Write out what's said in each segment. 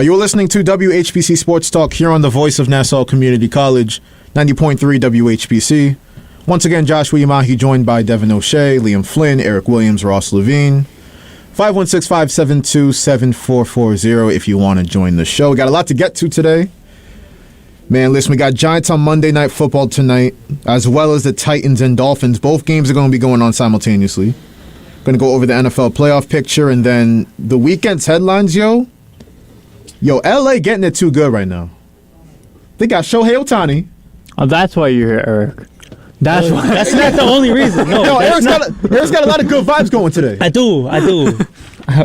You're listening to WHPC Sports Talk here on the Voice of Nassau Community College, 90.3 WHPC. Once again, Joshua Umahi joined by Devin O'Shea, Liam Flynn, Eric Williams, Ross Levine. 516-572-7440 if you want to join the show. We got a lot to get to today. Man, listen, we got Giants on Monday Night Football tonight, as well as the Titans and Dolphins. Both games are going to be going on simultaneously. Going to go over the NFL playoff picture, and then the weekend's headlines, Yo, LA getting it too good right now. They got Shohei Ohtani. Oh, that's why you're here, Eric. That's why. That's not the only reason. No, Eric's got a lot of good vibes going today. I do. I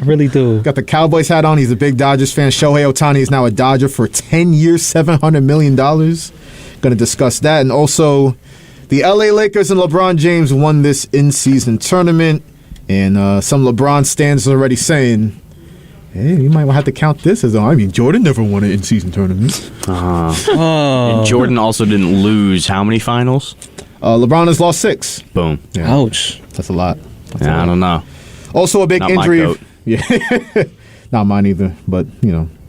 really do. Got the Cowboys hat on. He's a big Dodgers fan. Shohei Ohtani is now a Dodger for 10 years, $700 million. Going to discuss that. And also, the LA Lakers and LeBron James won this in-season tournament. And some LeBron stands are already saying, hey, you might have to count this as, Jordan never won an in-season tournament. And Jordan also didn't lose how many finals? LeBron has lost 6. Boom. Yeah. Ouch. That's a lot. I don't know. Also a big Not injury. my goat. Yeah. Not mine either. But,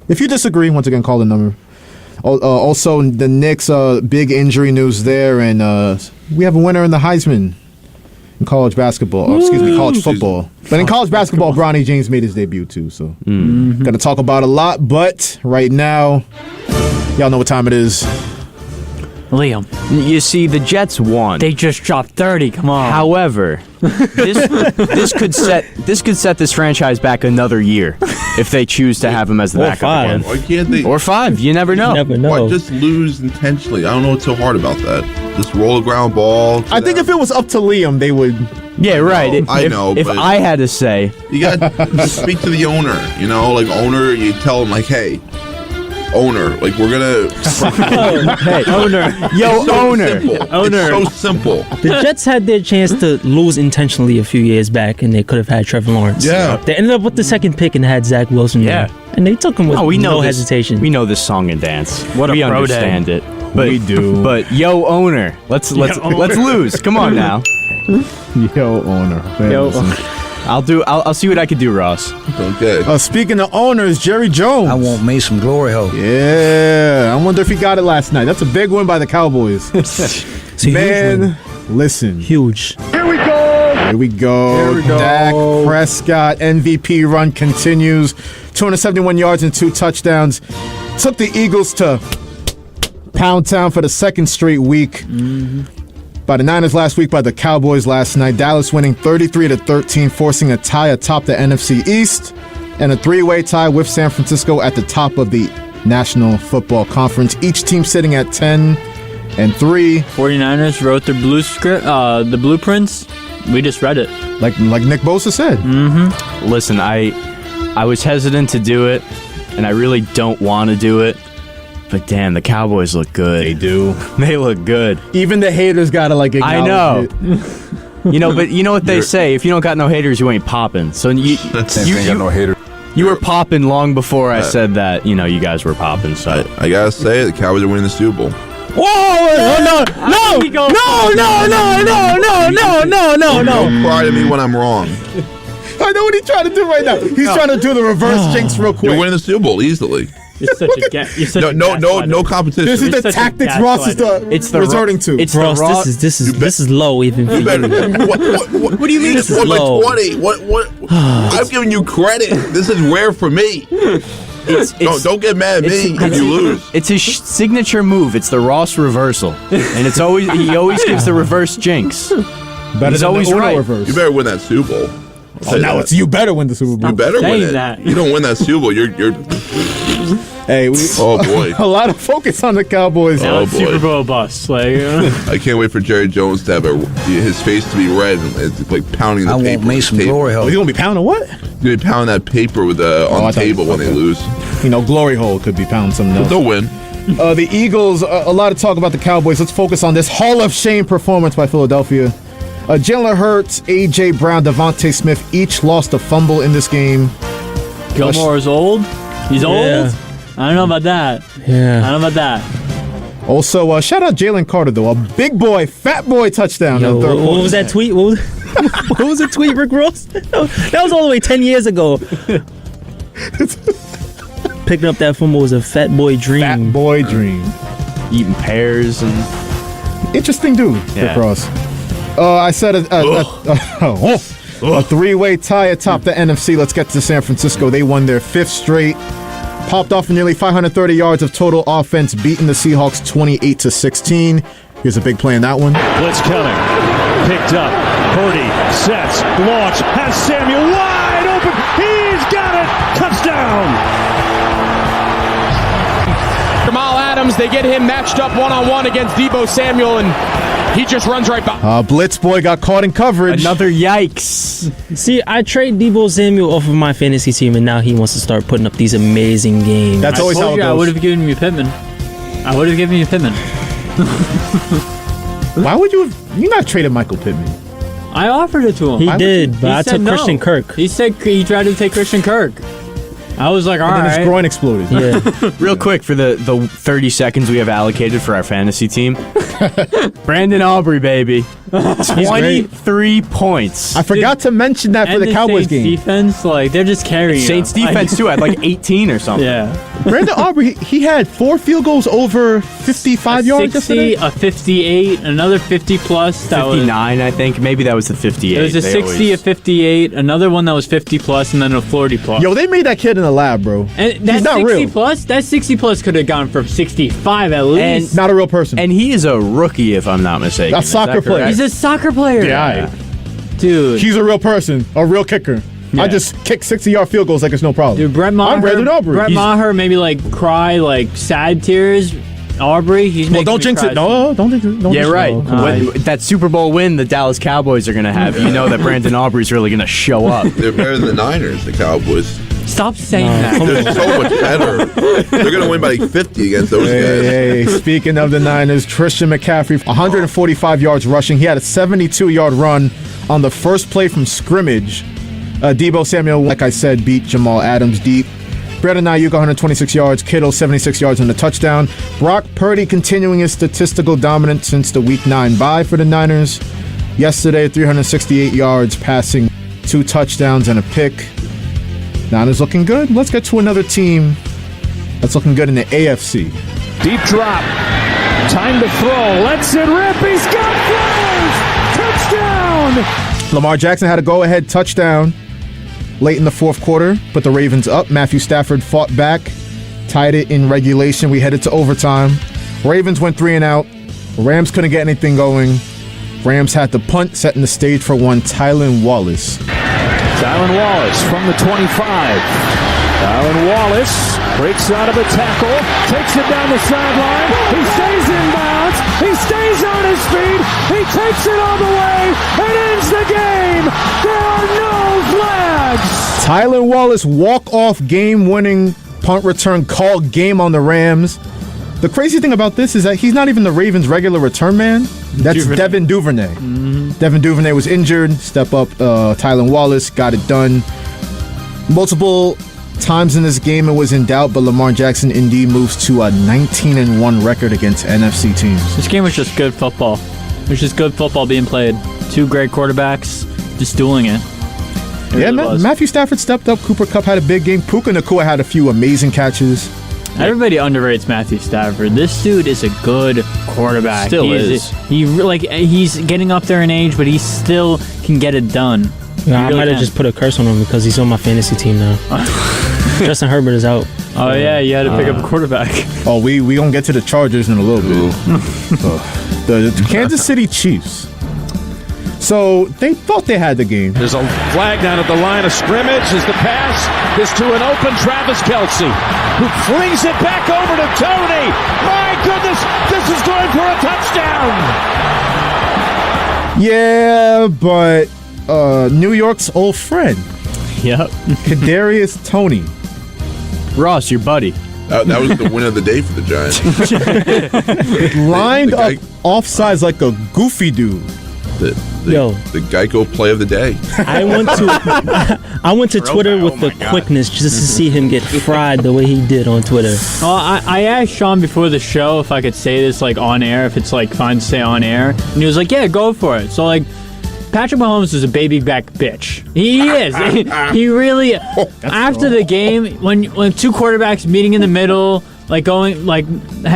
if you disagree, once again, call the number. Also, the Knicks, big injury news there. And we have a winner in the Heisman in college basketball. College football. But in college basketball, Bronny James made his debut, too. So, going to talk about a lot. But right now, y'all know what time it is. Liam. You see, the Jets won. They just dropped 30. Come on. However, this could set this franchise back another year if they choose to have him as the backup again. Why can't they? Or 5. You never know. You never know. Why just lose intentionally? I don't know what's so hard about that. Just roll a ground ball. I think if it was up to Liam, they would. Yeah, right. I know, If but- I had to say, You got to speak to the owner. Owner. You tell him hey, owner, we're gonna. hey, owner, yo, owner. It's so simple. The Jets had their chance to lose intentionally a few years back, and they could have had Trevor Lawrence. Yeah. They ended up with the second pick and had Zach Wilson. Yeah. there. And they took him with no hesitation. We know this song and dance. What a we pro day. understand it. But, We do. But yo, owner, let's lose. Come on now. Yo, owner. Man, listen. I'll see what I can do, Ross. Okay. Speaking of owners, Jerry Jones. I want me some glory hole. Yeah, I wonder if he got it last night. That's a big win by the Cowboys. It's a huge Man, win. listen. Huge. Here we go. Dak Prescott MVP run continues. 271 yards and 2 touchdowns. Took the Eagles to Pound Town for the second straight week. By the Niners last week, by the Cowboys last night. Dallas winning 33-13, forcing a tie atop the NFC East, and a 3-way tie with San Francisco at the top of the National Football Conference. Each team sitting at 10-3. 49ers wrote the blueprints. We just read it. Like Nick Bosa said. Listen, I was hesitant to do it, and I really don't want to do it. But damn, the Cowboys look good. They do. They look good. Even the haters gotta acknowledge I know. it. But you know what they say: if you don't got no haters, you ain't popping. So you got no hater. You were popping long before I said that. You guys were popping. So I gotta say, the Cowboys are winning the Super Bowl. Whoa! No! Don't cry to me when I'm wrong. I know what he's trying to do right now. He's trying to do the reverse jinx real quick. You're winning the Super Bowl easily. You're such a No competition. This is the such a tactics gaslighter. Ross is resorting to. It's Ross, the raw. this is low even for You better, you. what do you mean just it's won by low? 20. What? I'm giving you credit. This is rare for me. Don't get mad at me if you lose. It's his signature move. It's the Ross reversal, and he always gives the reverse jinx. Better He's than always the Uno right. reverse. You better win that Super Bowl. Oh, now it's you better win the Super Bowl. You better win saying it. that. You don't win that Super Bowl. You're. Hey, Oh boy. a lot of focus on the Cowboys. Now Oh, it's boy. Super Bowl bust. I can't wait for Jerry Jones to have his face to be red and it's pounding the I paper. want me some Tape. glory Oh, hole. he's gonna be pounding what? He's gonna be pounding that paper with on I the thought- table when they okay. lose. Glory hole could be pounding something else. They'll win. The Eagles, a lot of talk about the Cowboys. Let's focus on this Hall of Shame performance by Philadelphia. Jalen Hurts, A.J. Brown, Devontae Smith each lost a fumble in this game. Gilmore is old. He's old. Yeah. I don't know about that. Yeah. I don't know about that. Also, shout out Jalen Carter, though. A big boy, fat boy touchdown. Yo, in the third what quarter. was that tweet? What was the tweet, Rick Ross? That was all the way 10 years ago. picking up that fumble was a fat boy dream. Fat boy dream. Eating pears and Interesting dude, Yeah. Rick Ross. I said a three-way tie atop the NFC. Let's get to San Francisco. They won their 5th straight. Popped off for nearly 530 yards of total offense, beating the Seahawks 28-16. Here's a big play in that one. Blitz coming. Picked up. Purdy sets. Launch. Has Samuel wide open. He's got it. Touchdown. Jamal Adams, they get him matched up one-on-one against Deebo Samuel, and he just runs right by. Blitz boy got caught in coverage. another yikes. See, I trade Deebo Samuel off of my fantasy team, and now he wants to start putting up these amazing games. That's always how it I would goes. have given you Pittman. Why would you have... You not traded Michael Pittman. I offered it to him. He would did, you- but He I said took no. Christian Kirk. He said he tried to take Christian Kirk. I was like, all And then his right. groin exploded. Yeah. Real quick for the 30 seconds we have allocated for our fantasy team. Brandon Aubrey, baby. 23 points. I forgot to mention that for And the Cowboys Saints game. defense, like, they're just carrying Saints him. defense too at like 18 or something. Yeah. Brandon Aubrey, he had 4 field goals over 55 yards 60, yesterday. a 58, another 50 plus. That 59, I think. Maybe that was the 58. It was a They 60, always- a 58, another one that was 50 plus, and then a 40 plus. Yo, they made that kid in the lab, bro. and that He's not 60 real. plus, that 60 plus could have gone for 65 at least. Not a real person. And he is a rookie, if I'm not mistaken. A Is soccer that player. correct? He's a soccer player. yeah. Dude. He's a real person, a real kicker. I just kick 60-yard field goals like it's no problem. Dude, Brett Maher. I'm Brandon Aubrey. Brett He's- Maher maybe like cry like sad tears. Aubrey, he's Well, making don't me jinx cry. it. No, don't jinx it. Don't Yeah, jinx it. right. No. That Super Bowl win the Dallas Cowboys are going to have, you know that Brandon Aubrey's really going to show up. They're better than the Niners, the Cowboys. Stop saying that. They're so much better. They're going to win by like 50 against those guys. Hey, speaking of the Niners, Christian McCaffrey, 145 yards rushing. He had a 72-yard run on the first play from scrimmage. Deebo Samuel, like I said, beat Jamal Adams deep. Brandon Ayuk, 126 yards. Kittle, 76 yards on the touchdown. Brock Purdy continuing his statistical dominance since the Week 9 bye for the Niners. Yesterday, 368 yards passing, 2 touchdowns and a pick. Niners looking good. Let's get to another team that's looking good in the AFC. Deep drop. Time to throw. Lets it rip. He's got Flowers. Touchdown. Lamar Jackson had a go-ahead touchdown late in the fourth quarter, put the Ravens up. Matthew Stafford fought back, tied it in regulation. We headed to overtime. Ravens went 3 and out. Rams couldn't get anything going. Rams had the punt, setting the stage for one Tylan Wallace. Tylan Wallace from the 25. Tylan Wallace breaks out of a tackle, takes it down the sideline. He stays in bounds. He stays on his feet. He takes it all the way and ends the game. There are no flags. Tylan Wallace walk-off game-winning punt return call game on the Rams. The crazy thing about this is that he's not even the Ravens' regular return man. That's Devin Duvernay. Devin Duvernay was injured. Step up, Tylan Wallace got it done. Multiple times in this game it was in doubt, but Lamar Jackson indeed moves to a 19-1 record against NFC teams. This game was just good football. It was just good football being played. 2 great quarterbacks just dueling it. It Yeah, really was. Matthew Stafford stepped up. Cooper Kupp had a big game. Puka Nacua had a few amazing catches. Everybody underrates Matthew Stafford. This dude is a good quarterback. Still He's getting up there in age, but he still can get it done. Yeah, I really might have can. just put a curse on him because he's on my fantasy team now. Justin Herbert is out. Oh yeah, you had to pick up a quarterback. Oh, we gonna get to the Chargers in a little bit. The Kansas City Chiefs. So they thought they had the game. There's a flag down at the line of scrimmage as the pass is to an open Travis Kelce, who flings it back over to Tony. My goodness, this is going for a touchdown. Yeah, but New York's old friend, Yep. Kadarius Toney. Ross, your buddy. That was the win of the day for the Giants. Lined The up guy- offsides like a goofy dude. Yo. The Geico play of the day. I went to Twitter with the quickness just to see him get fried the way he did on Twitter. Well, I asked Sean before the show if I could say this like on air, if it's like fine to say on air, and he was like, "Yeah, go for it." So like, Patrick Mahomes is a baby back bitch. He is. He really. After the game, when two quarterbacks meeting in the middle, like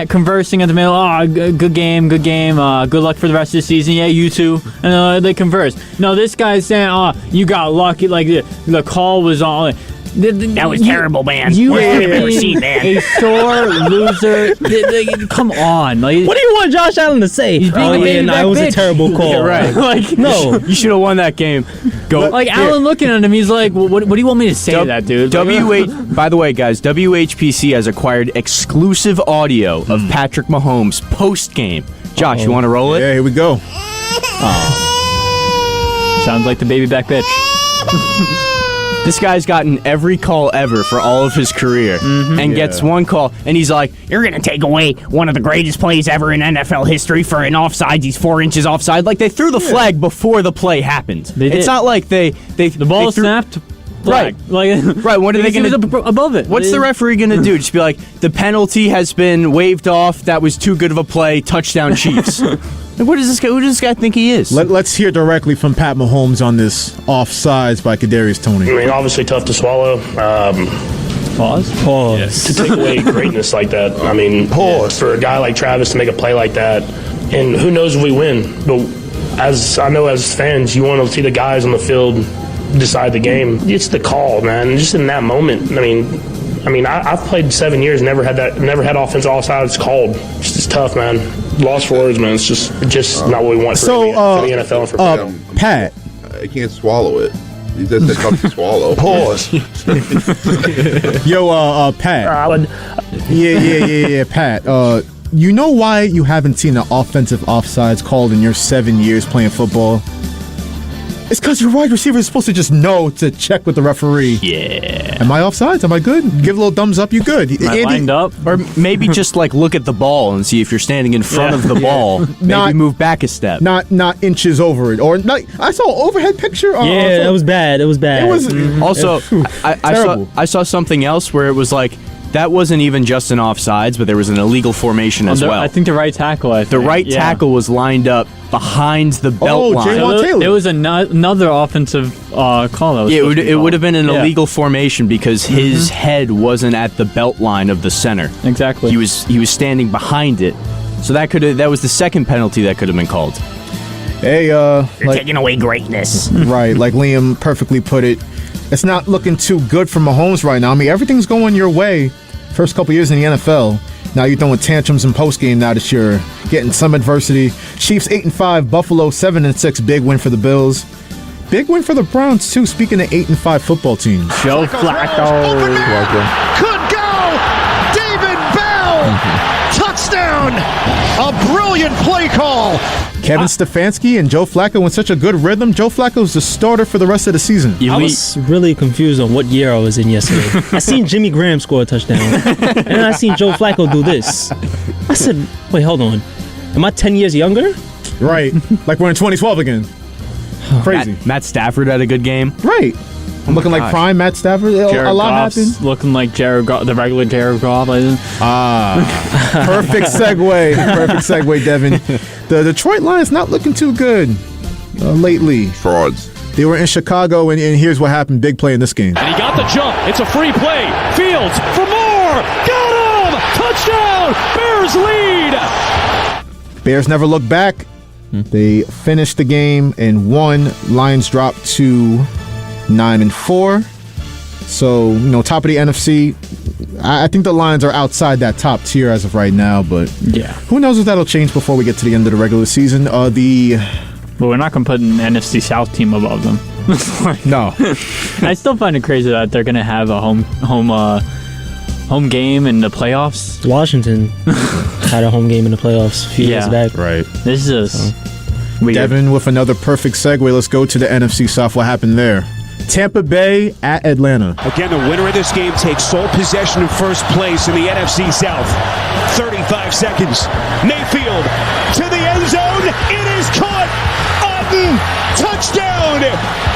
conversing in the middle. Oh, good game. Good luck for the rest of the season. Yeah, you too. And they converse. No, this guy's saying, "Oh, you got lucky." Like the call was on. That was terrible, man. You Worst are I've ever seen, man. a sore loser. Come on. Like, What do you want Josh Allen to say? He's being a baby back it was bitch. a terrible call. Yeah, right. like, No. You should have won that game. Go. Like Allen looking at him, he's like, well, what do you want me to say to that, dude? By the way, guys, WHPC has acquired exclusive audio of Patrick Mahomes post game. Josh, you want to roll it? Yeah, here we go. Sounds like the baby back bitch. This guy's gotten every call ever for all of his career, and gets one call, and he's like, You're going to take away one of the greatest plays ever in NFL history for an offside. He's 4 inches offside. like they threw the flag before the play happened. They did. It's not like the Ball snapped. Flag. Right. Right. What are they going to do? Above it. What's the referee going to do? Just be like, the penalty has been waved off. That was too good of a play. Touchdown, Chiefs. Like, what is this guy? Who does this guy think he is? Let's hear directly from Pat Mahomes on this offsides by Kadarius Toney. I mean, obviously tough to swallow. Pause. To take away greatness like that. I mean, for a guy like Travis to make a play like that, and who knows if we win. But as I know, as fans, you want to see the guys on the field decide the game. It's the call, man. And just in that moment, I mean, I've played 7 years, never had offensive offsides called. It's tough, man. Lost for words, man. It's just not what we want for the NFL and for Pat. I can't swallow it. He just said tough to swallow. Pause. Yo, Pat. Yeah, Pat. You know why you haven't seen an offensive offsides called in your 7 years playing football? It's because your wide receiver is supposed to just know to check with the referee. Yeah. Am I offsides? Am I good? Give a little thumbs up. You good? Am I lined up? Or maybe just like look at the ball and see if you're standing in front of the ball. Maybe move back a step. Not inches over it, or not. I saw an overhead picture. Yeah, that was bad. It was bad. It was Also, terrible. I saw something else where it was like, that wasn't even just an offsides, but there was an illegal formation as well. I think the right tackle. The right tackle was lined up behind the belt line. Jaywan Taylor. It was another offensive call. That was it would have been an illegal formation because his head wasn't at the belt line of the center. Exactly. He was standing behind it. So that was the second penalty that could have been called. Hey, You're taking away greatness. right, like Liam perfectly put it. It's not looking too good for Mahomes right now. I mean, everything's going your way. First couple years in the NFL. Now you're throwing tantrums in postgame now that you're getting some adversity. Chiefs 8-5, Buffalo 7-6. Big win for the Bills. Big win for the Browns too. Speaking of 8-5 football teams. Joe Flacco. Could go. David Bell. Touchdown. A brilliant play call. Kevin Stefanski and Joe Flacco in such a good rhythm. Joe Flacco's the starter for the rest of the season. I was really confused on what year I was in yesterday. I seen Jimmy Graham score a touchdown, and then I seen Joe Flacco do this. I said, wait, hold on. Am I 10 years younger? Right. Like we're in 2012 again. Crazy. Matt Stafford had a good game. Right. I'm looking like prime Matt Stafford. Jared a lot Goff's happened. looking like the regular Jared Goff. Perfect segue. Perfect segue, Devin. The Detroit Lions not looking too good lately. Frauds. They were in Chicago, and here's what happened. Big play in this game. And he got the jump. It's a free play. Fields for more. Got him! Touchdown! Bears lead! Bears never look back. They finished the game and won. Lions dropped to 9-4. So, top of the NFC. I think the Lions are outside that top tier as of right now, but who knows if that'll change before we get to the end of the regular season. But we're not going to put an NFC South team above them. No. I still find it crazy that they're going to have a home game in the playoffs. Washington had a home game in the playoffs a few years back. Right. This is weird. Devin with another perfect segue. Let's go to the NFC South. What happened there? Tampa Bay at Atlanta. Again, the winner of this game takes sole possession of first place in the NFC South. 35 seconds. Mayfield to the end zone. It is caught. Otten, touchdown.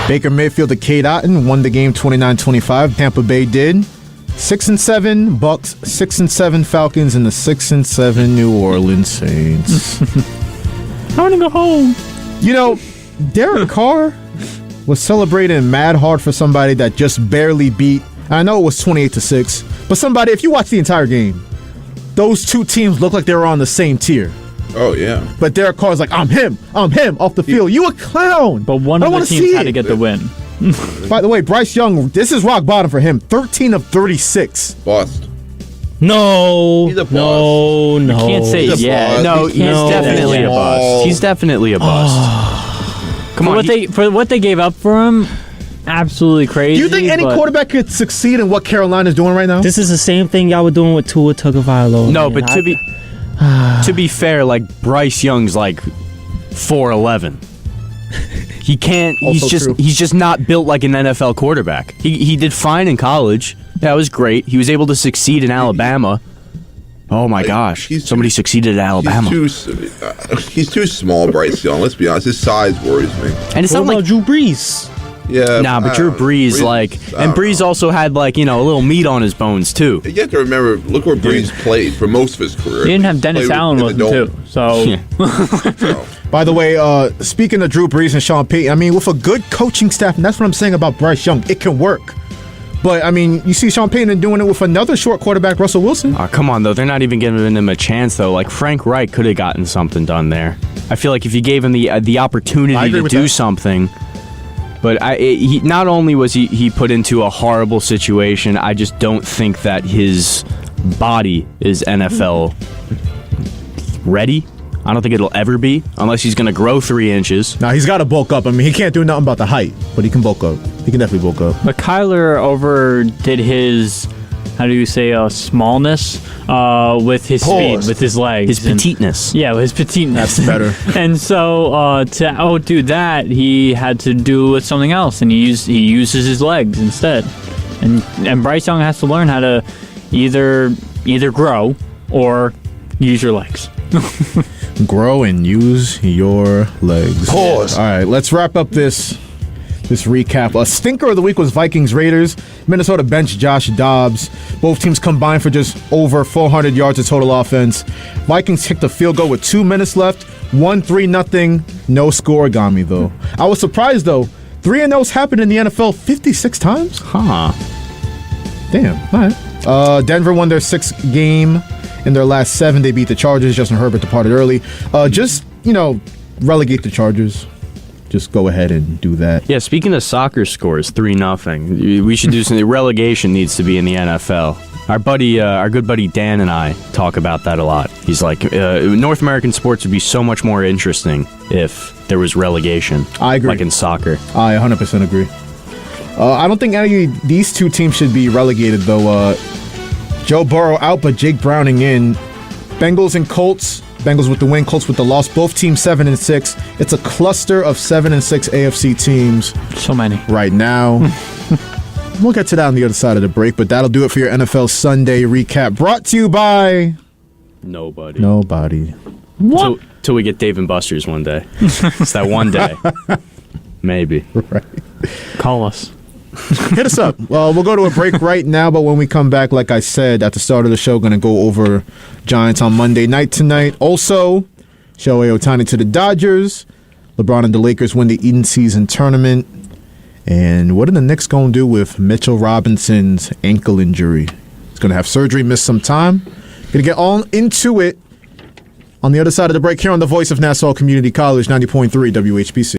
Baker Mayfield to Cade Otten won the game 29-25. Tampa Bay did. 6-7 Bucks, 6-7 Falcons, and the 6-7 New Orleans Saints. I want to go home. Derek Carr was celebrating mad hard for somebody that just barely beat. I know it was 28-6, but somebody, if you watch the entire game, those two teams look like they were on the same tier. Oh, yeah. But Derek Carr's like, I'm him off the field. You a clown. But one of the teams had to get the win. By the way, Bryce Young, this is rock bottom for him. 13 of 36. Bust. No. He's a boss. No. You can't say He's a yeah. boss. No, he's definitely a bust. He's definitely a bust. Come on. For what they gave up for him, absolutely crazy. Do you think any quarterback could succeed in what Carolina's doing right now? This is the same thing y'all were doing with Tua Tagovailoa. No, man. but to be fair, like Bryce Young's like 4'11". He can't. He's just not built like an NFL quarterback. He did fine in college. That was great. He was able to succeed in Alabama. Oh my gosh! Somebody succeeded at Alabama. He's too small, Bryce Young. Let's be honest. His size worries me. And it's what not about like Drew Brees? Yeah. Nah, but Drew Brees, and Brees also had like a little meat on his bones too. You have to remember, look where Brees played for most of his career. He didn't have Dennis Allen with him too. So. By the way, speaking of Drew Brees and Sean Payton, I mean, with a good coaching staff, and that's what I'm saying about Bryce Young, it can work. But, I mean, you see Sean Payton doing it with another short quarterback, Russell Wilson. Oh, come on, though. They're not even giving him a chance, though. Like, Frank Reich could have gotten something done there. I feel like if you gave him the opportunity to do something. But he not only was he put into a horrible situation, I just don't think that his body is NFL ready. I don't think it'll ever be, unless he's going to grow 3 inches. Now, he's got to bulk up. I mean, he can't do nothing about the height, but he can bulk up. He can definitely bulk up. But Kyler overdid his, how do you say, smallness with his speed, with his legs. His petiteness. Yeah, with his petiteness. That's better. And so to outdo that, he had to do with something else, and he uses his legs instead. And Bryce Young has to learn how to either grow or use your legs. Grow and use your legs. Pause. All right, let's wrap up this recap. A stinker of the week was Vikings-Raiders. Minnesota benched Josh Dobbs. Both teams combined for just over 400 yards of total offense. Vikings kicked a field goal with 2 minutes left. 1-3-0. No score. Got me, though. I was surprised, though. 3-0's happened in the NFL 56 times? Huh. Damn. All right. Denver won their 6th game. In their last 7, they beat the Chargers. Justin Herbert departed early. Just relegate the Chargers. Just go ahead and do that. Yeah, speaking of soccer scores, 3-0. We should do something. Relegation needs to be in the NFL. Our good buddy Dan and I talk about that a lot. He's like, North American sports would be so much more interesting if there was relegation. I agree. Like in soccer. I 100% agree. I don't think any of these two teams should be relegated, though. Joe Burrow out, but Jake Browning in. Bengals and Colts. Bengals with the win, Colts with the loss. Both teams 7-6. It's a cluster of 7-6 AFC teams. So many. Right now. We'll get to that on the other side of the break, but that'll do it for your NFL Sunday recap. Brought to you by... Nobody. What? Till we get Dave and Buster's one day. It's that one day. Maybe. Right. Call us. Hit us up. Well, we'll go to a break right now, but when we come back, like I said at the start of the show, going to go over Giants on Monday night tonight. Also, Shohei Ohtani to the Dodgers. LeBron and the Lakers win the in-season tournament. And what are the Knicks going to do with Mitchell Robinson's ankle injury? He's going to have surgery, miss some time. Going to get all into it on the other side of the break here on the Voice of Nassau Community College, 90.3 WHPC.